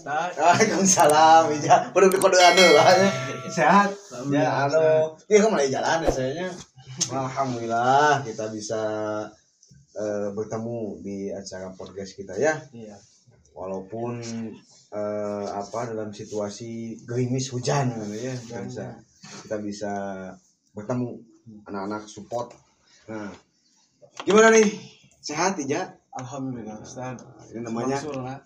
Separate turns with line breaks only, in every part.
Ustaz.
Waalaikumsalam. Ya, udah kode lah. Sehat. Ya,
Alhamdulillah,
dia kan mulai jalan ya sayanya. Alhamdulillah kita bisa bertemu di acara podcast kita ya.
Iya.
Walaupun dalam situasi gerimis hujan ya, kita bisa bertemu anak-anak support. Nah, gimana nih? Sehat ya?
Alhamdulillah Ustaz.
Ini namanya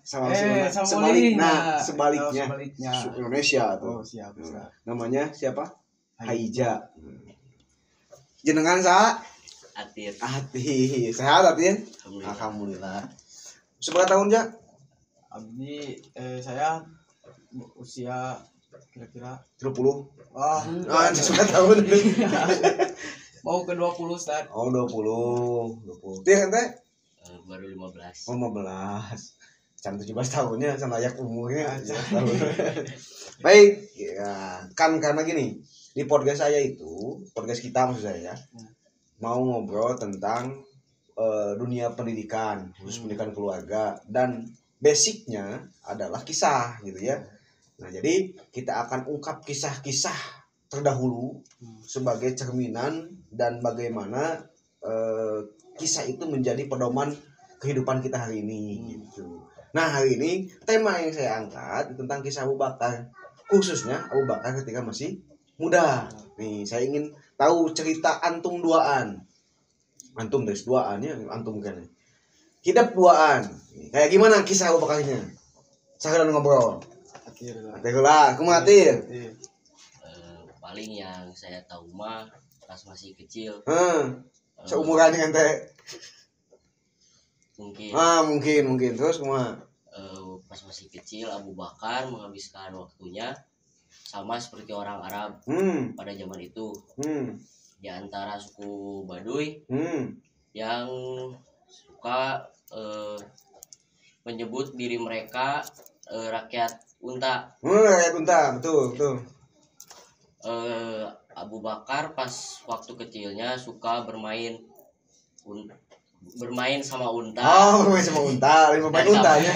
sebaliknya.
sebaliknya. Indonesia tuh.
Oh, siap Ustaz.
Namanya siapa? Haija. Jenengan sa?
Atir.
Ati. Sehat Atin? Alhamdulillah. Seberapa tahun ya?
Abdi saya usia kira-kira
30.
seberapa
tahun.
mau ke 20 Ustaz.
Oh, 20. Dia kan teh?
Baru 15.
Oh, 15. Can 17 tahunnya sama layak umurnya 17 tahun. Baik, ya, kan karena gini, di podcast saya itu, podcast kita maksud saya, mau ngobrol tentang dunia pendidikan, khusus pendidikan keluarga, dan basicnya adalah kisah gitu ya. Nah, jadi kita akan ungkap kisah-kisah terdahulu sebagai cerminan dan bagaimana kisah itu menjadi pedoman kehidupan kita hari ini gitu. Nah, hari ini tema yang saya angkat tentang kisah Abu Bakar, khususnya Abu Bakar ketika masih muda. Nih, saya ingin tahu cerita antum duaan. Antum terus duaan ya, antum kan. Hidup duaan. Kayak gimana kisah Abu Bakarnya? Saya ngobrol. Akhirlah, aku mati.
Paling yang saya tahu mah pas masih kecil.
Seumuran dengan teh.
Mungkin.
Terus kumaha?
Pas masih kecil Abu Bakar menghabiskan waktunya sama seperti orang Arab pada zaman itu. Di antara suku Baduy yang suka menyebut diri mereka rakyat unta.
Rakyat unta, betul.
Abu Bakar pas waktu kecilnya suka bermain sama unta.
Oh, bermain sama unta, bermain untanya.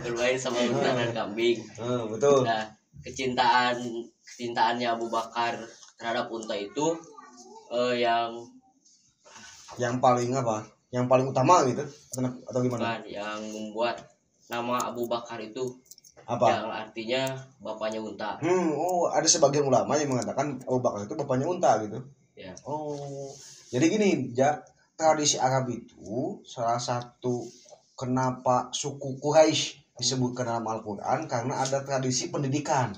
Bermain sama unta dan kambing.
Betul.
Nah, kecintaannya Abu Bakar terhadap unta itu
yang paling apa? Yang paling utama gitu atau gimana?
Yang membuat nama Abu Bakar itu
apa?
Yang artinya bapaknya unta.
Ada sebagian ulama yang mengatakan Abu Bakar itu bapaknya unta gitu.
Ya.
Jadi gini, tradisi Arab itu salah satu kenapa suku Quraisy disebutkan dalam Al-Qur'an karena ada tradisi pendidikan.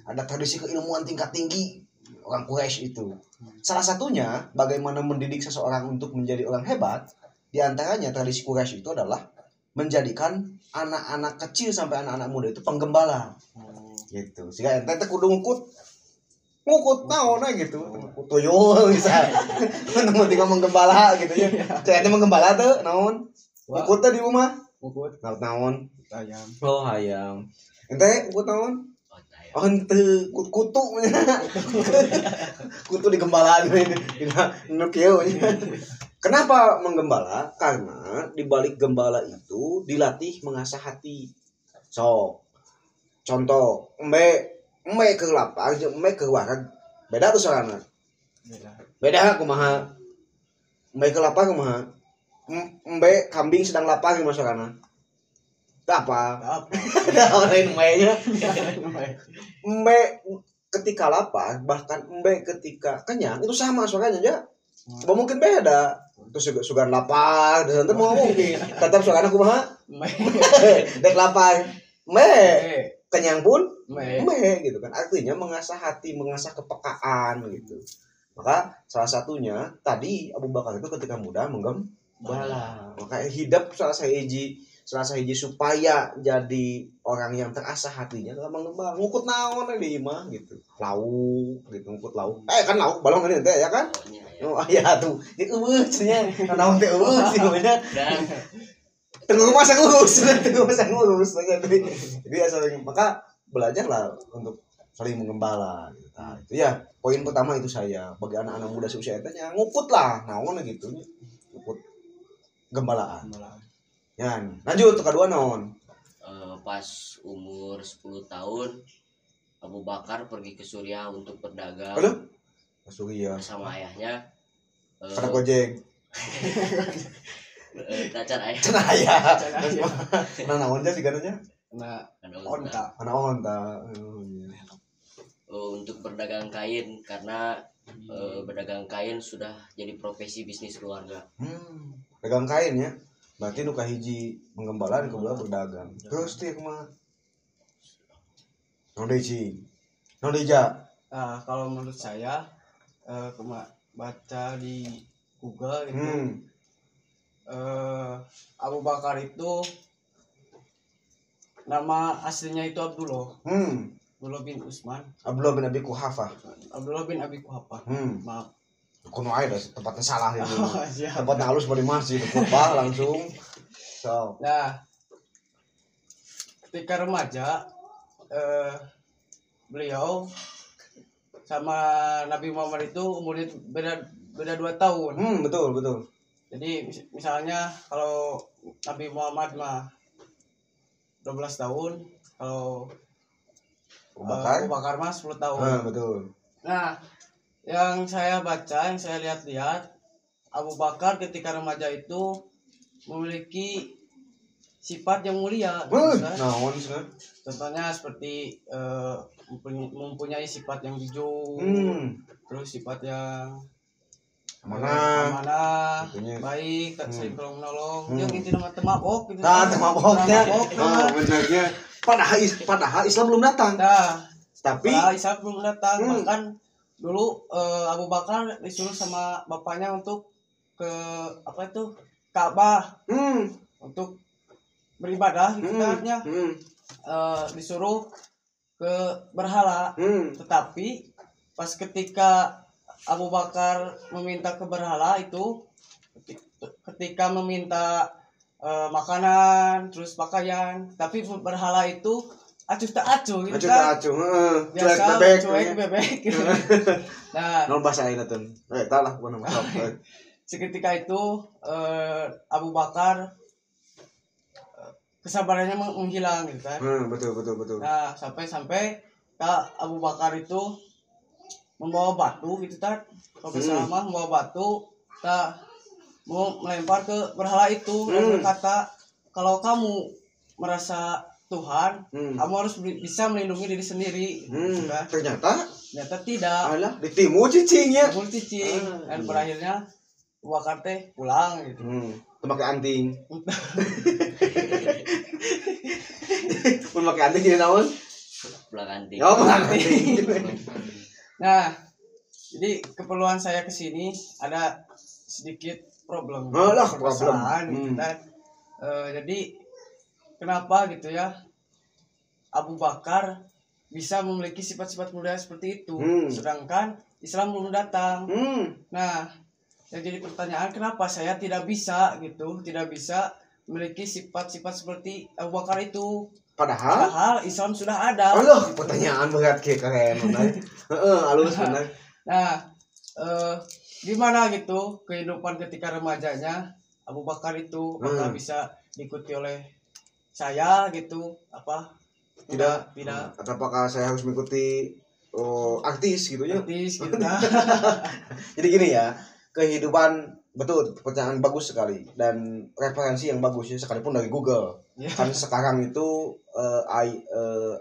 Ada tradisi keilmuan tingkat tinggi orang Quraisy itu. Salah satunya bagaimana mendidik seseorang untuk menjadi orang hebat. Di antaranya tradisi Quraisy itu adalah menjadikan anak-anak kecil sampai anak-anak muda itu penggembala. Gitu. Sehingga ente kudu ngukut naon gitu. Tuyul bisa. Mun tinggal menggembala gitu ya. Saya ente menggembala teh naon? Ngukut teh di rumah.
Ngukut
naon?
ayam.
Oh, ayam. Ente ngukut naon? Oh, ente kutu. Kutu digembalaan nu kieu. Kenapa menggembala? Karena di balik gembala itu dilatih mengasah hati. Contoh, embe ke lapar jeung embe ke wareg. Beda tuh soalna. Beda kumaha? Embe ke lapar kumaha? Embe kambing sedang lapar kumaha soalna? Apa? Lain embe-nya. Embe ketika lapar, bahkan embe ketika kenyang itu sama suaranya aja. Mungkin beda. Terus sugar lapar, dan nanti mau mungkin tetap suaranya kumaha? Dek lapar, kenyang pun, gitu kan. Artinya mengasah hati, mengasah kepekaan gitu. Maka salah satunya tadi Abu Bakar itu ketika muda menggembala. Maka hidup salah sahiji supaya jadi orang yang terasah hatinya dalam menggembala. Ngukut naon di imah gitu. Lauk gitu, ngukut lauk. Kan lauk balong ini teh ya kan? Oh iya tuh. Ini nya naon teh sih namanya. Tunggu masa ngurus. Jadi asal maka belajarlah untuk saling menggembala gitu. Nah, itu ya poin pertama itu saya bagi anak-anak muda seusia itu ya ngukut lah naon gitu. Ngukut gembalaan. Ya, lanjut ke kedua naon?
pas umur 10 tahun Abu Bakar pergi ke Suriah untuk berdagang.
Aduh, Suriah
bersama ayahnya.
Karena Gojek.
Tacar ayah.
Cenah ayah. Nah, naon sih katanya?
Nah,
Onta.
Anak onta.
Untuk berdagang kain karena berdagang kain sudah jadi profesi bisnis keluarga.
Dagang kain ya. Berarti nu kahiji pengembalaan kedua berdagang. Terus teh kumaha? Naon deui cing? Naon deui ja?
kalau menurut saya baca di Google gitu. Abu Bakar itu nama aslinya itu Abdullah. Abdullah bin Utsman.
Abdullah bin Abi Quhafah.
Abdullah bin Abi Quhafah. Maaf.
Kuno aja tempatnya salah itu.
Siap.
Tempatnya halus bari masjid khutbah langsung. So.
Nah, ketika remaja beliau sama Nabi Muhammad itu umurnya beda 2 tahun.
Betul.
Jadi misalnya kalau Nabi Muhammad mah 12 tahun, kalau Abu Bakar mah 10 tahun.
Betul.
Nah, yang saya baca, yang saya lihat-lihat, Abu Bakar ketika remaja itu memiliki sifat yang mulia. Contohnya seperti mempunyai sifat yang jujur, terus sifat yang amanah, baik, sering tolong menolong, yang intinya temabok gitu.
Temaboknya. Benernya. Padahal Islam belum datang. Tapi
Islam belum datang. Bahkan dulu Abu Bakar disuruh sama bapaknya untuk ke Ka'bah untuk beribadah gitu katanya. Disuruh ke berhala. Tetapi pas ketika Abu Bakar meminta ke berhala itu, ketika meminta makanan terus pakaian, tapi berhala itu acuh tak acuh gitu kan. Biasa cuek bebek gitu. Nah,
non bahasa lain tuh. Talah bukan nama.
Seketika itu Abu Bakar kesabarannya menghilang gitu kan.
Betul.
Nah, sampai Abu Bakar itu membawa batu gitu kan. Kalau bersama membawa batu, mau melempar ke berhala itu dan berkata, kalau kamu merasa Tuhan, kamu harus bisa melindungi diri sendiri. Kan? Ternyata tidak.
Alah, ditimu cicingnya.
Dan berakhirnya Abu Bakar teh pulang gitu.
Pakai anting. Pun pakai anting jadi naon?
Pulang anting.
Nah, jadi keperluan saya ke sini ada sedikit problem.
Permasalahan
gitu kan. Jadi kenapa gitu ya Abu Bakar bisa memiliki sifat-sifat mulia seperti itu, sedangkan Islam belum datang. Nah, yang jadi pertanyaan, kenapa saya tidak bisa memiliki sifat-sifat seperti Abu Bakar itu? Padahal Islam sudah ada.
Pertanyaan berat kayak keren. Halus benar.
Nah, gimana gitu kehidupan ketika remajanya Abu Bakar itu? Apakah bisa diikuti oleh saya gitu? Tidak.
Apakah saya harus mengikuti artis gitu ya?
Artis gitu.
Jadi gini ya, kehidupan betul, pertanyaan bagus sekali dan referensi yang bagus ya, sekalipun dari Google. Kan sekarang itu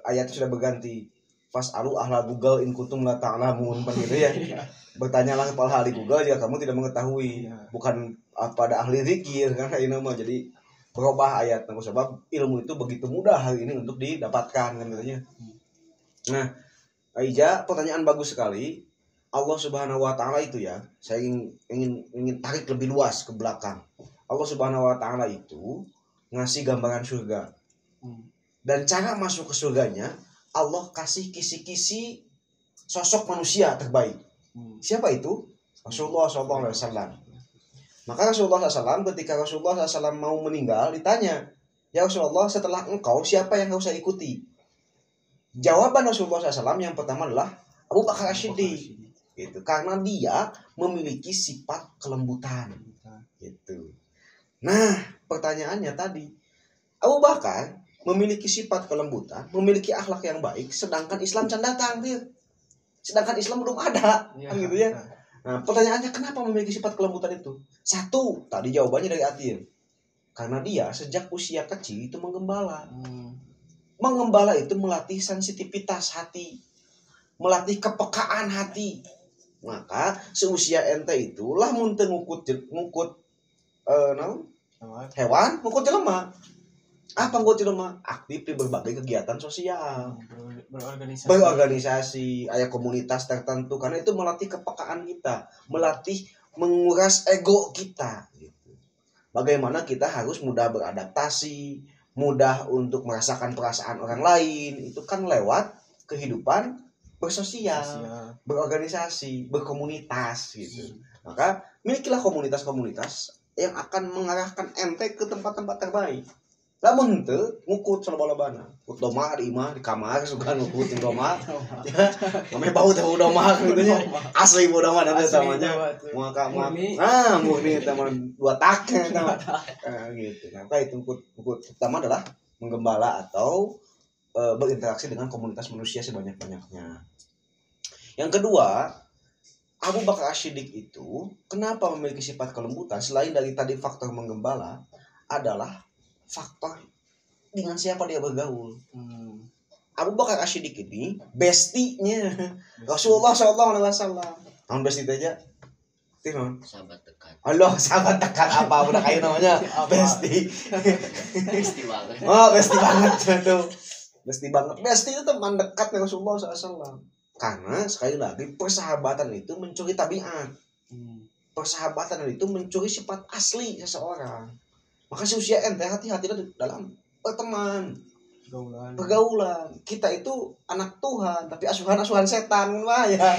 ayatnya sudah berganti. Fas'alu ahla Google in kuntum la ta'lamun, begitu ya. Bertanyalah kepada ahli Google jika kamu tidak mengetahui. Bukan pada ahli zikir karena ini mah jadi berubah ayat. Sebab ilmu itu begitu mudah hari ini untuk didapatkan kan katanya. Nah, Aija, pertanyaan bagus sekali. Allah Subhanahu wa taala itu ya, saya ingin tarik lebih luas ke belakang. Allah Subhanahu wa taala itu ngasih gambaran surga. Dan cara masuk ke surganya, Allah kasih kisi-kisi sosok manusia terbaik. Siapa itu? Rasulullah SAW. Maka Rasulullah SAW ketika Rasulullah SAW mau meninggal ditanya, ya Rasulullah, setelah engkau siapa yang harus saya ikuti? Jawaban Rasulullah SAW yang pertama adalah Abu Bakar As-Siddiq. Gitu. Karena dia memiliki sifat kelembutan. Gitu. Nah, pertanyaannya tadi, Abu Bakar memiliki sifat kelembutan, memiliki akhlak yang baik, sedangkan Islam can datang dia. Sedangkan Islam belum ada, kan gitu ya. Nah, pertanyaannya kenapa memiliki sifat kelembutan itu? Satu, tadi jawabannya dari Atin. Karena dia sejak usia kecil itu menggembala. Mengembala itu melatih sensitivitas hati, melatih kepekaan hati. Maka seusia ente itulah mun teu ngukut hewan, ngukut jelema. Apa ngukut jelema? Aktif di berbagai kegiatan sosial. Berorganisasi, aya komunitas tertentu, karena itu melatih kepekaan kita, melatih menguras ego kita gitu. Bagaimana kita harus mudah beradaptasi, mudah untuk merasakan perasaan orang lain, itu kan lewat kehidupan bersosial, berorganisasi, berkomunitas gitu. Maka milikilah komunitas-komunitas yang akan mengarahkan ente ke tempat-tempat terbaik. Lamun teu ngukut loba-lobana. Ngukut domah di imah di kamar suka ngukut di domah. Ame bau teh domah gitu nya. Asli bau domah dan namanya. Muaka murni teman dua tak gitu. Maka itu ngukut pertama adalah menggembala atau berinteraksi dengan komunitas manusia sebanyak-banyaknya. Yang kedua, Abu Bakar As-Siddiq itu kenapa memiliki sifat kelembutan selain dari tadi faktor menggembala adalah faktor dengan siapa dia bergaul. Abu Bakar As-Siddiq ini bestinya Rasulullah SAW. Tahun besti aja. Tinon.
Sahabat dekat.
Allah, sahabat dekat apa udah kayak namanya? Besti.
Besti banget.
Oh, besti banget tuh. Besti banget. Besti itu teman dekat dengan Rasulullah SAW. Karena sekali lagi persahabatan itu mencuri tabiat. Persahabatan itu mencuri sifat asli seseorang. Maka seusia ente hati-hatilah dalam berteman, pergaulan. Kita itu anak Tuhan, tapi asuhan-asuhan setan mah ya.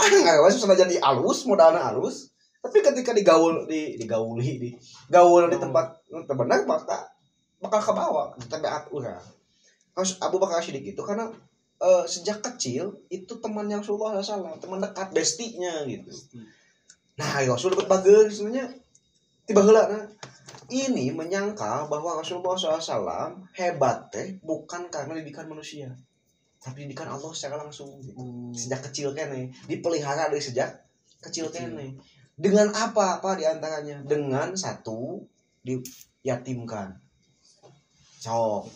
Enggak usah jadi alus, modalna alus. Tapi ketika digaul di tempat terbenar bakal kebawa tabiat urang. Abu Bakar As-Siddiq itu karena sejak kecil itu temannya Rasulullah SAW, teman dekat, bestinya gitu. Nah, Rasul dapat bager sebenarnya. Tiba heula ini menyangka bahwa Rasulullah SAW hebat bukan karena didikan manusia, tapi didikan Allah secara langsung gitu. Sejak kecil kene dipelihara dari sejak kecil kene. Dengan apa diantaranya? Dengan satu diyatimkan,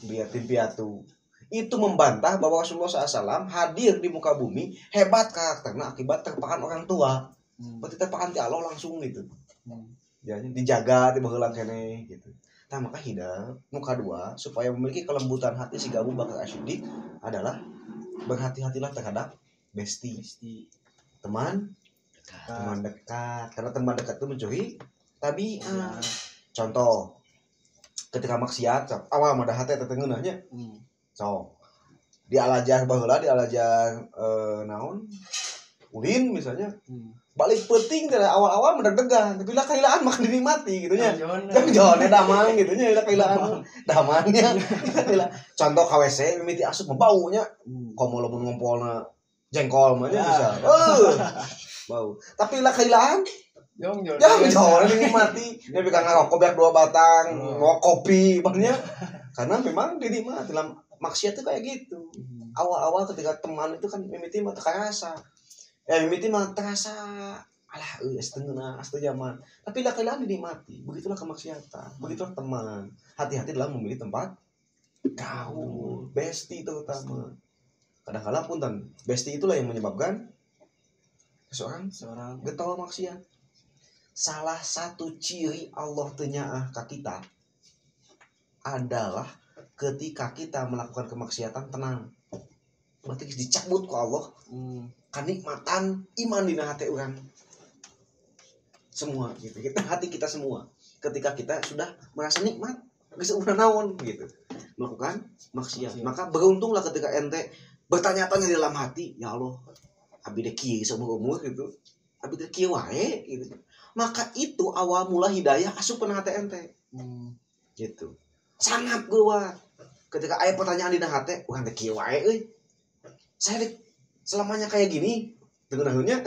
diyatim piatu. Itu membantah bahwa Rasulullah SAW hadir di muka bumi hebat karakternya akibat terpakan orang tua. Berarti terpakan ti Allah langsung gitu. Ya, dijaga di baheula kene gitu. Nah, maka hidup muka dua supaya memiliki kelembutan hati si Abu Bakar As-Siddiq adalah berhati-hatilah terhadap besti. Teman dekat. Karena teman dekat itu mencuri tabiat. Contoh, ketika maksiat awal mah hati tetengeunahnya. Dialajar baheula naon? Ulin misalnya. Balik penting dari awal-awal mendegan, tapi lah kailaan mak dinikmati gitu nya. Jangan damang gitu nya, kailaan damangnya. Contoh KWC mimiti asup baunya. Komo lamun ngompolna jengkol mah nya bisa. Bau. Tapi lah kailaan jangan dinikmati. Nya bika ngarokok beak 2 batang, ngokopi banyak. Karena memang dinikmati dalam maksiat itu kayak gitu. Awal-awal ketika teman itu kan mimiti mah terasa. Mimiti mah terasa alah setengah zaman. Tapi laki-laki dinikmati. Begitulah kemaksiatan. Begitulah teman. Hati-hati dalam memilih tempat gaul. Besti terutama. Kadang-kadang pun besti itulah yang menyebabkan seorang getol maksiat. Salah satu ciri Allah tenyaah ka kita adalah ketika kita melakukan kemaksiatan tenang. Berarti dicabut ku Allah. Kenikmatan iman dina hati orang semua gitu. Hati kita semua ketika kita sudah merasa nikmat geus urang naon gitu melakukan maksiat. Maka beruntunglah ketika ente bertanya-tanya di dalam hati, ya Allah abi teh kieu seumur gitu, abi teh kieu wae gitu. Maka itu awal mula hidayah asup ke hati ente gitu. Sangat kuat ketika aya pertanyaan di hati, urang teh kieu wae euy, saya selamanya kayak gini dengeunnya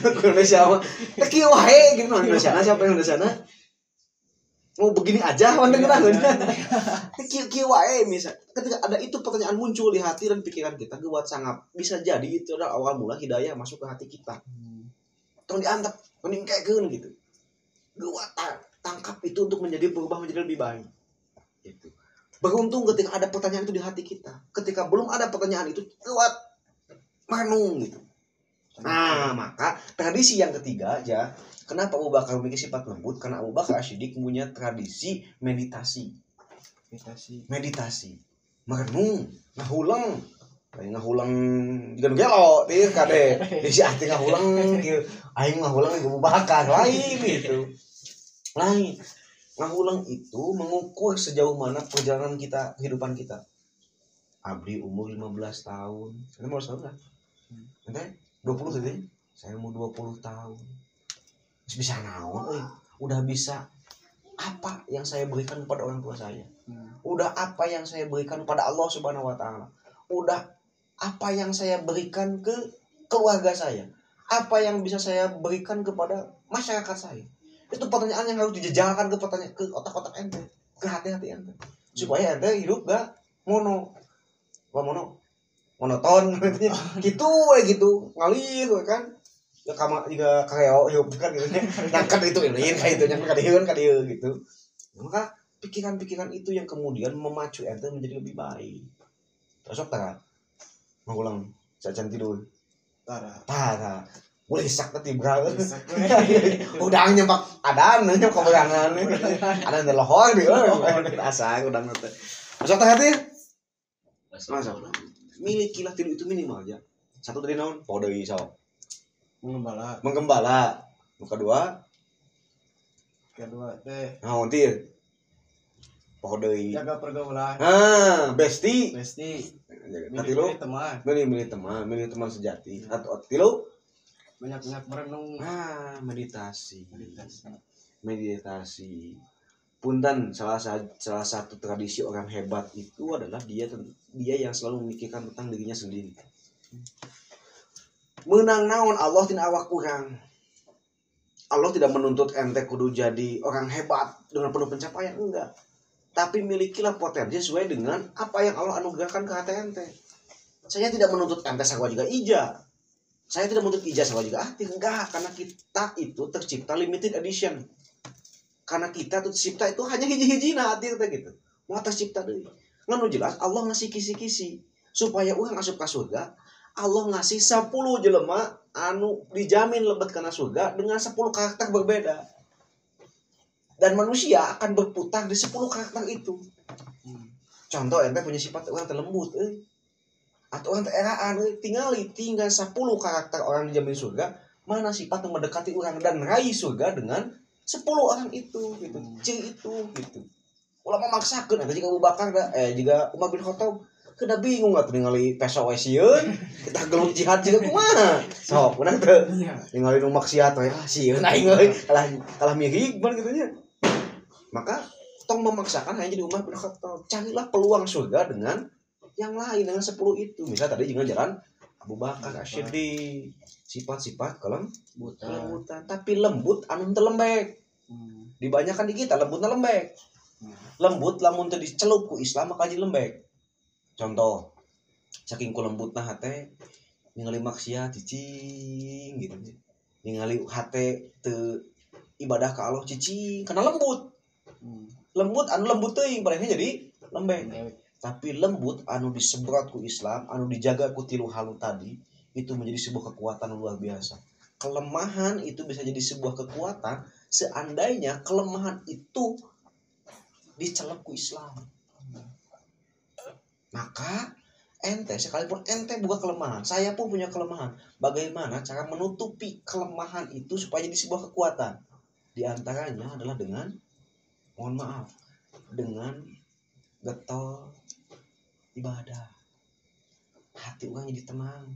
Indonesia mah kieu wae gitu. Indonesia siapa yang Indonesia mau begini aja mendengarkan. Kieu wae misal ketika ada itu pertanyaan muncul di hati dan pikiran kita buat sangat bisa jadi itu adalah awal mula hidayah masuk ke hati kita. Tong diantep, meningkatkeun gitu. Gua tangkap itu untuk berubah menjadi lebih baik. Gitu. Beruntung ketika ada pertanyaan itu di hati kita. Ketika belum ada pertanyaan itu kuat manung gitu. Nah, maka tradisi yang ketiga aja, kenapa Abu Bakar memiliki sifat lembut? Karena Abu Bakar As-Siddiq punya tradisi meditasi. Merenung, ngahulang juga gelo teh kade. Desi ati ngahulang kieu. Aing ngahulang Abu Bakar lain gitu. Lain. Ngahulang itu mengukur sejauh mana perjalanan kita, kehidupan kita. Abdi umur 15 tahun. Anda mau tahun enggak? Ente 20 tadi. Saya mau 20 tahun. Bisa naon euy. Udah bisa apa yang saya berikan kepada orang tua saya? Udah apa yang saya berikan kepada Allah Subhanahu wa taala? Udah apa yang saya berikan ke keluarga saya? Apa yang bisa saya berikan kepada masyarakat saya? Itu pertanyaan yang harus dijejalkan ke otak-otak ente, ke hati-hati ente, supaya ente hidup gak monoton gitu ngalir kan ya kama juga kareo hidup kan gitu nyangkat itu ini kayak itu nyangkat gitu. Maka pikiran-pikiran itu yang kemudian memacu ente menjadi lebih baik. Terus tara ngulang sajan tidur tara boleh sak tadi bral udang nyempak adan nyempak keberangan ada di lohor di asa udang teh masuk teh hati masuk milikilah tidur itu minimal aja satu dari naon podoi sok menggembala kedua
teh
naon tir podoi
jaga pergaulan
besti
milih teman
milih teman sejati atau tilu
banyak merenung
meditasi punten salah satu tradisi orang hebat itu adalah dia yang selalu memikirkan tentang dirinya sendiri. Menang naon Allah tina awak kurang. Allah tidak menuntut ente kudu jadi orang hebat dengan penuh pencapaian, enggak. Tapi milikilah potensi sesuai dengan apa yang Allah anugerahkan ke hati ente. Saya tidak menuntut ente sawa juga ija. Saya tidak menuntut ijazah juga enggak, karena kita itu tercipta limited edition. Karena kita tuh tercipta itu hanya hiji-hijina hati kita gitu. Mau tercipta deui. Nganu jelas Allah ngasih kisi-kisi supaya urang asup ka surga. Allah ngasih 10 jelema anu dijamin lebet kana surga dengan 10 karakter berbeda. Dan manusia akan berputar di 10 karakter itu. Contoh ente punya sifat orang terlembut atau orang tereraan tinggal 10 karakter orang dijamin surga, mana sifat yang mendekati orang dan raih surga dengan 10 orang itu gitu. Ciri itu gitu. Ulama maksakeun eta jika Abu Bakar jika Umar bin Khattab kada bingung atuh ningali peso we sieun kita gelung jihad juga kumaha sok urang teu ningali nu maksiat we sieun aing euy kalah mirig ban kitu nya. Maka tong memaksakan hanya jadi Umar bin Khattab. Carilah peluang surga dengan yang lain dengan 10 itu. Misal tadi dengan jalan Abu Bakar As-Siddiq. Sifat-sifat kelembutan. Tapi lembut anu teu lembek. Dibanyakan di kita lembutna lembek. Lembut lamun teu dicelup ku Islam maka jadi lembek. Contoh, saking ku lembutna hate ningali maksiat cicing gitu. Ningali hate teu ibadah ka Allah cicing karena lembut. Lembut anu lembut teuing barangnya jadi lembek. Tapi lembut anu disebrot ku Islam, anu dijaga ku tilu halu tadi, itu menjadi sebuah kekuatan luar biasa. Kelemahan itu bisa jadi sebuah kekuatan seandainya kelemahan itu dicelep ku Islam. Maka ente sekalipun ente buka kelemahan, saya pun punya kelemahan. Bagaimana cara menutupi kelemahan itu supaya jadi sebuah kekuatan? Di antaranya adalah dengan mohon maaf, dengan getol ibadah. Hati orang jadi tenang.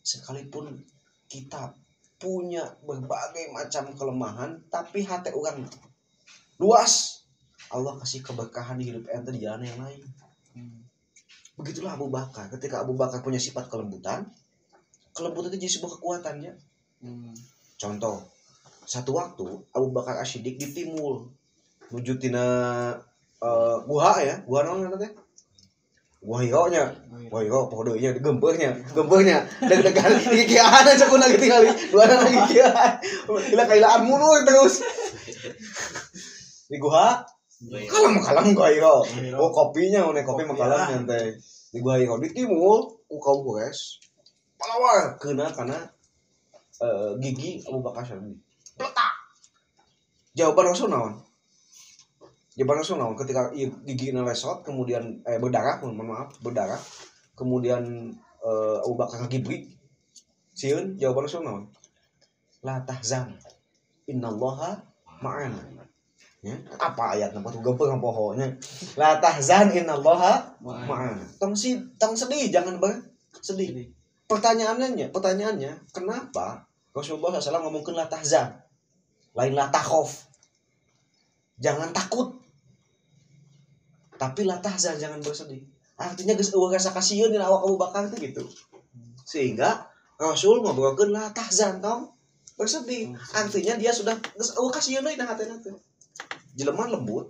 Sekalipun kita punya berbagai macam kelemahan, tapi hati orang luas. Allah kasih keberkahan di hidup ente di jalan yang lain. Begitulah Abu Bakar. Ketika Abu Bakar punya sifat kelembutan itu jadi sebuah kekuatannya. Contoh, satu waktu Abu Bakar As-Siddiq ditimul nuju tina guha ya, guha naon teh? Guha hiro nya. Guha hiro poho deui nya gempeuhnya. Deg-degan kikiaan aja kuna tinggali. Duana lagi kikiaan. Gila kailaan mulu terus. Di guha kalem guha hiro. Oh kopinya kopi mah kalem nyantai. Di guha hiro di timur ku kaum Quraisy. Palawar keuna kana gigi Abu Bakar Syaddi. Letak. Jawaban Rasul naon? Ketika gigi lesot kemudian berdarah, berdarah. Kemudian Abu Bakar ngibrik. Sieun jawaban Rasul naon? La tahzan. Innallaha ma'ana. Ya, apa ayatna batu gempeng pohonya. La tahzan innallaha ma'ana. Tong sedih, jangan bersedih. Pertanyaannya, kenapa Rasulullah SAW ngomongkeun la tahzan? Lain la takhaf. Jangan takut. Tapi la tahzan, jangan bersedih. Artinya geus eueuh rasa kasieun dina awak Abu Bakar itu gitu. Sehingga Rasul ngobrolkeun la tahzan tong bersedih. Artinya dia sudah geus eueuh kasieun deui dina hatena teh. Jelema lembut,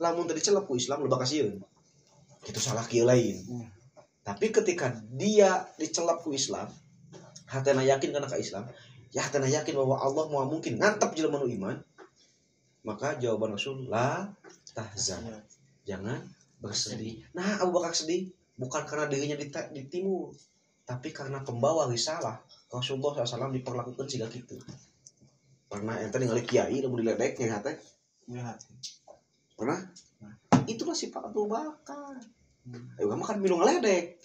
lamun teu dicelep ku Islam loba kasieun. Itu salah kieu lain. Tapi ketika dia dicelep ku Islam, hatena yakin kana ka Islam, ya hatena yakin bahwa Allah mau mungkin ngantep jelema nu iman, maka jawaban Rasul la tahzan. Jangan bersedih. Nah, Abu Bakar sedih bukan karena dirinya di timur, tapi karena pembawa risalah Rasulullah SAW diperlakukan siga kitu. Pernah ente ningali kiai lamun diledek nya hate? Ya. Pernah? Itulah sifat Abu Bakar. Ayo kamu kan minum ngeledek.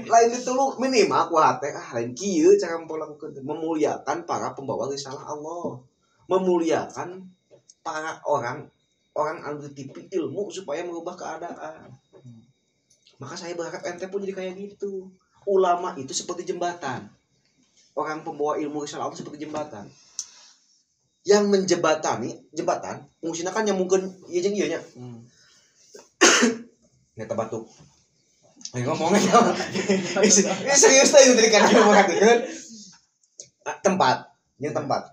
lain ditulung minimal aku hate lain kieu cara memperlakukan memuliakan para pembawa risalah Allah. Memuliakan para orang anu tipe ilmu supaya merubah keadaan. Maka saya berharap ente pun jadi kayak gitu. Ulama itu seperti jembatan. Orang pembawa ilmu risalah Allah seperti jembatan. Yang jembatan fungsina kan nyambungkeun ieu jeung ieu nya. Eta batuk. Ayo ngomongnya. Serius teh itu tadi kan ngomongkeun. Tempat,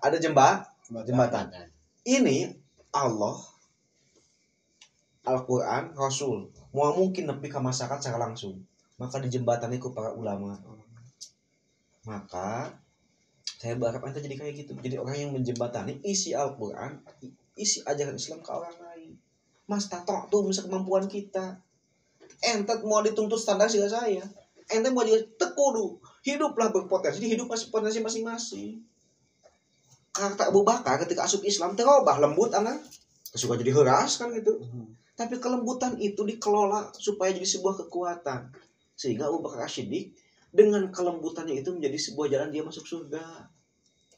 ada jembatan. Ini Allah, Al-Quran, Rasul mau mungkin nepi ka masyarakat secara langsung, maka dijembatani ku para ulama. Maka saya berharap ente jadi kayak gitu, jadi orang yang menjembatani isi Al-Quran, isi ajaran Islam ke orang lain. Mas tato tuh bisa kemampuan kita. Ente mau dituntut standar sih saya. Ente mau jadi tekudu, hiduplah berpotensi, hidup masih potensi masing-masing. Kata Abu Bakar ketika asup Islam terubah lembut anak suka jadi keras kan gitu. Tapi kelembutan itu dikelola supaya jadi sebuah kekuatan, sehingga Abu Bakar Siddiq dengan kelembutannya itu menjadi sebuah jalan dia masuk surga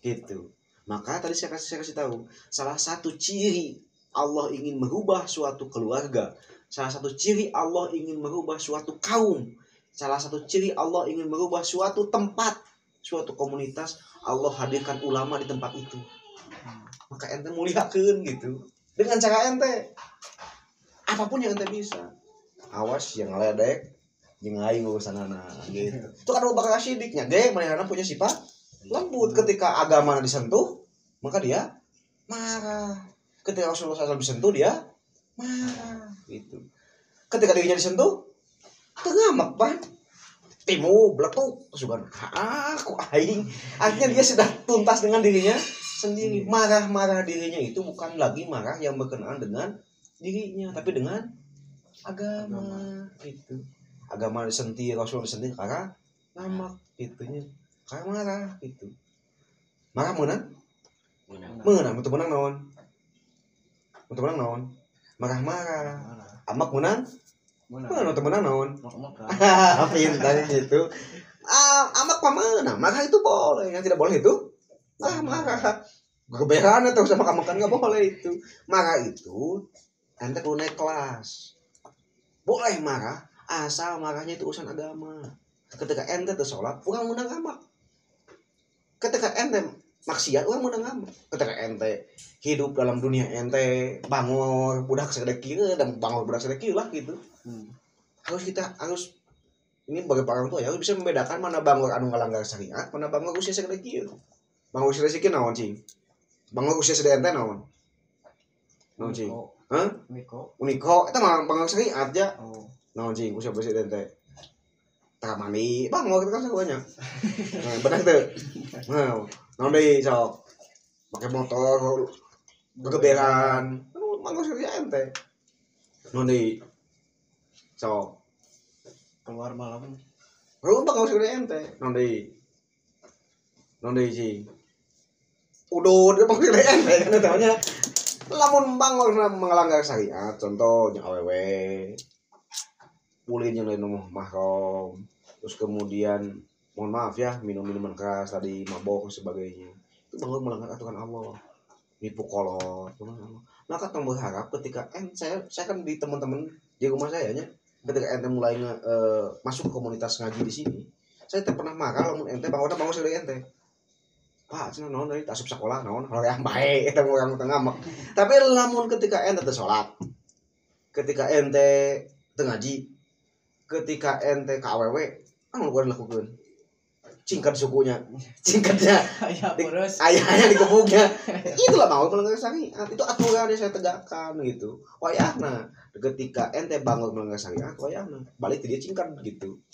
gitu. Maka tadi saya kasih tahu salah satu ciri Allah ingin merubah suatu keluarga, salah satu ciri Allah ingin merubah suatu kaum, salah satu ciri Allah ingin merubah suatu tempat, suatu komunitas, Allah hadirkan ulama di tempat itu. Maka ente muliakeun gitu. Dengan cara ente. Apapun yang ente bisa. Awas yang ngeledek, jeung aing urusanana gitu. Itu kan Abu Bakar Siddiqnya ge manehna punya sifat lembut. Ketika agama disentuh, maka dia marah. Ketika Rasulullah SAW disentuh, dia marah gitu. Ketika dirinya disentuh, tengamak pan. Timu beletuk sugan aku aing. Akhirnya dia sudah tuntas dengan dirinya sendiri. Marah dirinya itu bukan lagi marah yang berkenaan dengan dirinya, tapi dengan agama itu. Agama disentil, Rasul disentil karena ngamak gitunya. Karena marah gitu. Marah menang betul menang naon? Marah. Amak menang menang naon? Apa yang tadi itu? Amak pamenang, marah itu boleh, yang tidak boleh itu marah. Keberan atau sama kamakan nggak boleh itu. Marah itu ente perlu naik kelas. Boleh marah, asal marahnya itu urusan agama. Ketika ente tuh sholat, orang menang amak. Ketika ente maksiat, orang menang amak. Ketika ente hidup dalam dunia ente bangor budak sedekir dan bangor budak sedekir lah gitu. Harus ini bagi para orang tua ya harus bisa membedakan mana bangor anu ngalanggar syariat, mana bangor usia sedekir. Bang usia sih naon cing? Bang usia sedih ente naon? Naon cing? Hah? Uniko. Itu mah bang usia aja. Naon cing usia sedih ente? Tak mandi. Bang mau kita kan banyak. Benar tuh. Naon deh sok. Pakai motor kegeberan. Bang usia ente. Naon deh sok.
Keluar malam.
Bang usia ente. Naon deh cing. Udah dia panggil ente kan namanya. Lamun bangor mengelanggar syariat, contoh yang aww, pulin yang lain mahram, terus kemudian mohon maaf ya minuman keras tadi mabok dan sebagainya, itu bangor melanggar aturan Allah, nipu kolot, maka tong berharap ketika saya kan di teman-teman di rumah saya nya, ketika ente mulai masuk ke komunitas ngaji di sini, saya tak pernah marah lamun ente bangor dari ente. Pak, cina naon dari asup sekolah naon hal yang baik, kita mau yang ngamak. Tapi lamun ketika ente teu salat, ketika ente teu ngaji, ketika ente ka awewe, anu kudu lakukeun? Cingkat sukunya, cingkatnya. Ayahnya dikebuknya. Itulah mau melanggar syariat. Itu aturan yang saya tegakkan gitu. Wayahna ketika ente bangun melanggar syariat, wayahna balik dia cingkat gitu.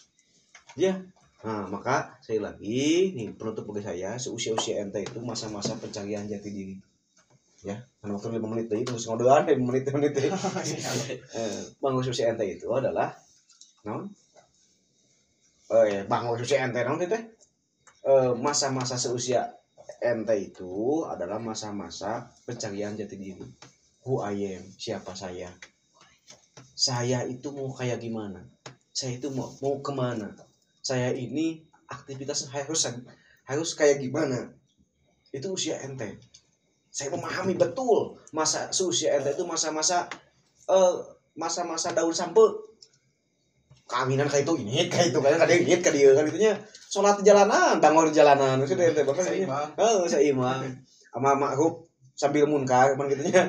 Ya. Nah, maka saya lagi nih penutup bagi saya seusia-usia ente itu masa-masa pencarian jati diri. Ya, karena waktu 5 menit tadi terus ngodoan 5 menit. Bang usia ente itu adalah naon? Bang usia ente naon teh? Masa-masa seusia ente itu adalah masa-masa pencarian jati diri. Who I am, siapa saya? Saya itu mau kayak gimana? Saya itu mau kemana? Saya ini aktivitas harus kayak gimana? Itu usia ente. Saya memahami betul masa seusia ente itu masa-masa daun sampe. Kawinan kayak itu ini kayak itu kan kadang inget ka dieu kan itunya salat di jalanan, bangor di jalanan maksudnya ente bakal seimbang. Ama ma'ruf sambil munkar kan gitunya.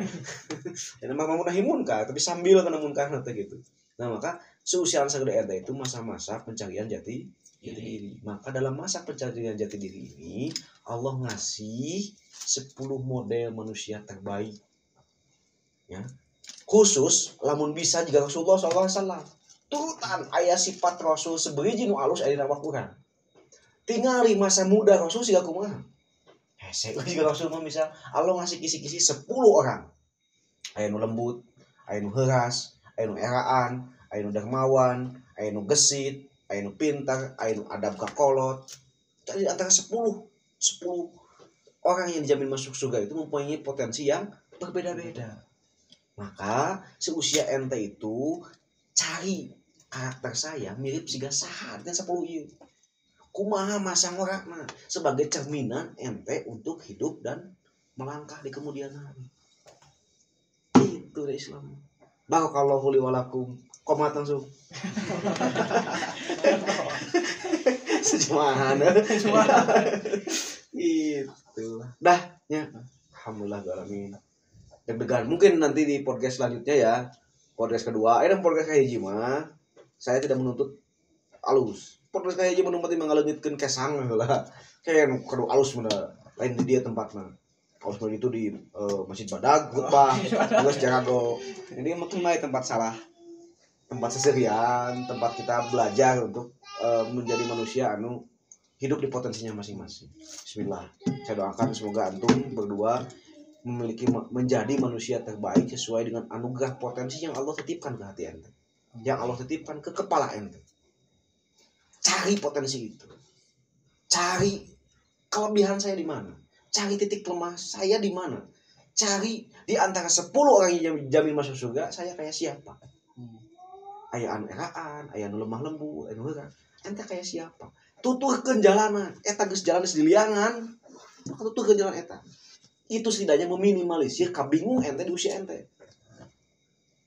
Dan mah nahi munkar tapi sambil kana munkar teh gitu. Nah, maka seusia segede ente itu masa-masa pencarian jati diri. Maka dalam masa pencarian jati diri ini Allah ngasih 10 model manusia terbaik. Ya. Khusus lamun bisa juga Rasulullah SAW turutan aya sifat Rasul sebeuji nu alus aya dina Al-Qur'an. Tingali masa muda Rasul siga kumaha. Hese juga Rasul mah bisa Allah ngasih kisi-kisi 10 orang. Aya nu lembut, aya nu heuras, aya nu eraan, aya nu dermawan, aya nu gesit, aya nu pintar, aya nu adab ka kolot. Jadi antara 10 orang yang dijamin masuk surga itu mempunyai potensi yang berbeda-beda. Maka seusia ente itu cari karakter saya mirip siga saha dan 10 ieu. Kumaha masang orangna sebagai cerminan ente untuk hidup dan melangkah di kemudian hari. Itu dari Islam. Barakallahu li wa lakum. Komat langsung. Sejumahan. Itu. Dah, ya. Alhamdulillah alamin. Deg-degan. Mungkin nanti di podcast selanjutnya ya. Podcast kedua, podcast kayak mah saya tidak menuntut alus. Podcast kayak menuntut mengalengitkeun kesang lah. Kayak kudu alus bener. Lain di dia tempatnya. Alus itu di Masjid Badag, khutbah, terus Jarago. Ini mungkin tempat salah. Tempat seserian, tempat kita belajar untuk menjadi manusia anu hidup di potensinya masing-masing. Bismillah. Saya doakan semoga antum berdua menjadi manusia terbaik sesuai dengan anugerah potensi yang Allah titipkan ke hati ente. Yang Allah titipkan ke kepala ente. Cari potensi itu. Cari kelebihan saya di mana? Cari titik lemah saya di mana? Cari di antara 10 orang yang jamin masuk surga, saya kayak siapa? Aya anu eraan, aya anu lemah lembut, anu heurang. Ente kayak siapa? Tuturkeun jalanan, eta geus jalan geus diliangan. Maka tuturkeun jalan eta. Itu setidaknya meminimalisir kabingung ente di usia ente.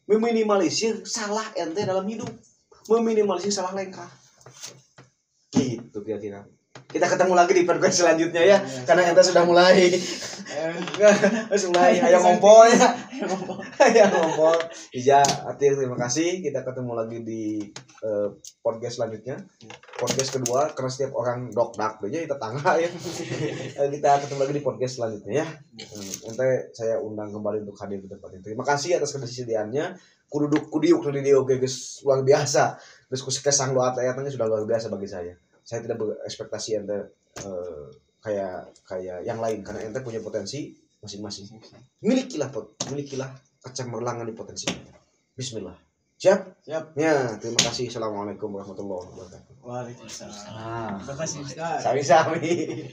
Meminimalisir salah ente dalam hidup. Meminimalisir salah lengkah. Gitu kira-kira. Kita ketemu lagi di podcast selanjutnya ya, karena kita sudah mulai. Ayo ngompol ya. Ayo ngompol. Ija, Atir, terima kasih. Kita ketemu lagi di podcast selanjutnya. Podcast kedua, karena setiap orang dok-dak aja kita tangga ya. Kita ketemu lagi di podcast selanjutnya ya. Nanti saya undang kembali untuk hadir di tempat ini. Terima kasih atas kesediaannya. Kudiuk di dia guys, luar biasa. Diskusi kesang doa ayatnya sudah luar biasa bagi saya. Saya tidak berekspektasi ente kayak yang lain, karena ente punya potensi masing-masing. Milikilah kecemerlangan di potensi. Bismillah. Siap?
Siap.
Ya, terima kasih. Assalamualaikum warahmatullahi wabarakatuh.
Waalaikumsalam. Terima kasih Ustaz.
Sami-sami.